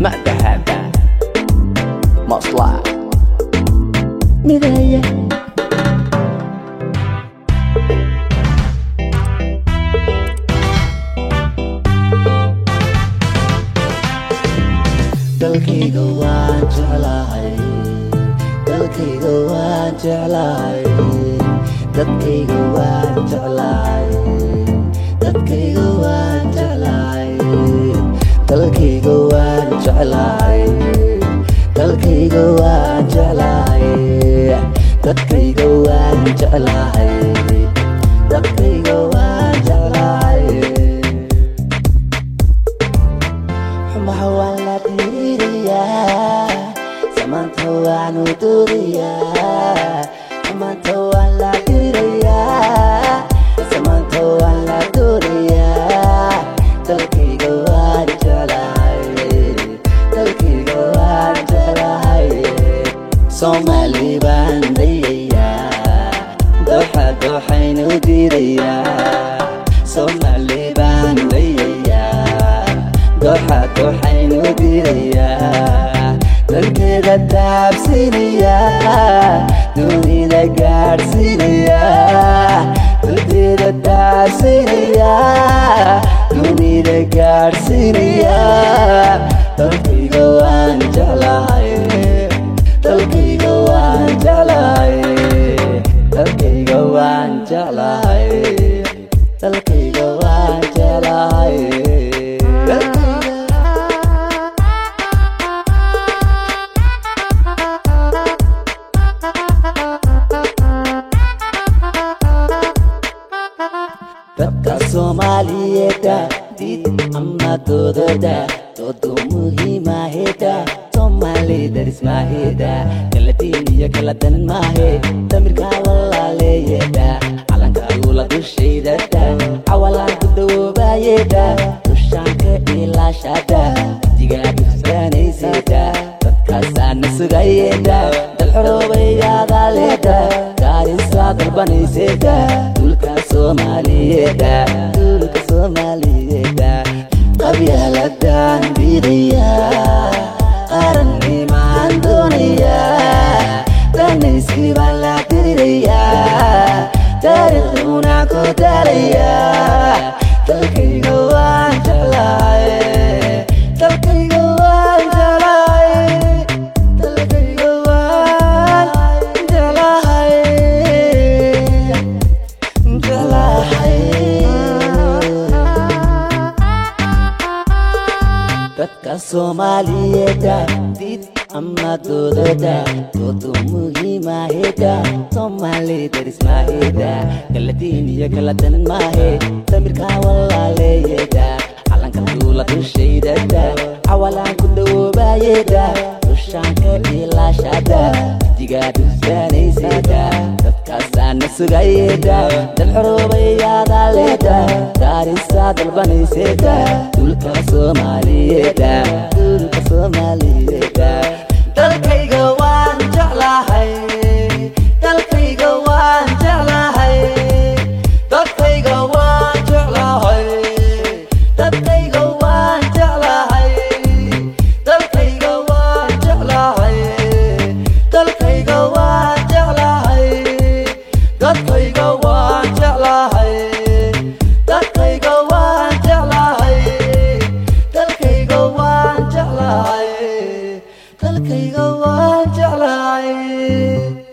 ماذا هذا مصلحة بداية dalkayga waan jeclahay dalkayga waan jeclahay dadkayga waan jeclahay dadkayga waan jeclahay dalkayga waan jeclahay dalkayga waan jeclahay dadkayga waan jeclahay dadkayga waan jeclahay xumaha waan la diiriyaa samaanta waan u duuriyaa xumaanta waan la diiriyaa samaanta waan la duuriyaa dalkayga waan jeclahay dalkayga waan jeclahay Soomaali baan dayayaa dooxa dooxaynu diirayaa Soomaali baan dayayaa dooxa dooxaynu diirayaa dalkeeda taabsiinayaa dunida gaadhsiinayaa dalkeeda taabsiinayaa dunida gaadhsiinayaa dalkayga waan jeclahay dalkayga waan jeclahay dalkayga waan jeclahay dalkayga waan jeclahay dadka Soomaaliyeedda did ama doodada doodo muhiimaheda Soomaali daris maheda kala diin iyo kala danan mahe damirka walaaleeyeda calanka ula dusheedada cawalan ku dawoobayeda dushanka ilaashada digaag isbaanayseda dadkaasana sugayeda dal xoroobayada leeda gaarisa dalbanayseda dulka Soomaaliyeedda dulka Soomaaliyeedda qabyaaladaan diidayaa qarannimaan doonayaa danayskii baan la dirirayaa taariikhduna ku darayaa dalkayga waan jeclahay dalkayga waan jeclahay dalkayga waan jeclahay dadka Soomaaliyeedda did ama doodada doodo muhiimaheda Soomaali daris maheda kala diin iyo kala danan mahe damirka walaaleeyeda calanka ula dusheedada cawalan ku dawoobayeda dushanka ilaashada digaag isbaanayseda dadkaasana sugayeda dal xoroobayada leeda gaarisa dalbanayseda dulka Soomaaliyeedda dulka Soomaaliyeedda dalkayga waan jeclahay dalkayga waan jeclahay dadkayga waan jeclahay dadkayga waan jeclahay dalkayga waan jeclahay dalkayga waan jeclahay dadkayga waan jeclahay dadkayga waan jeclahay dalkayga waan jeclahay dalkayga waan jeclahay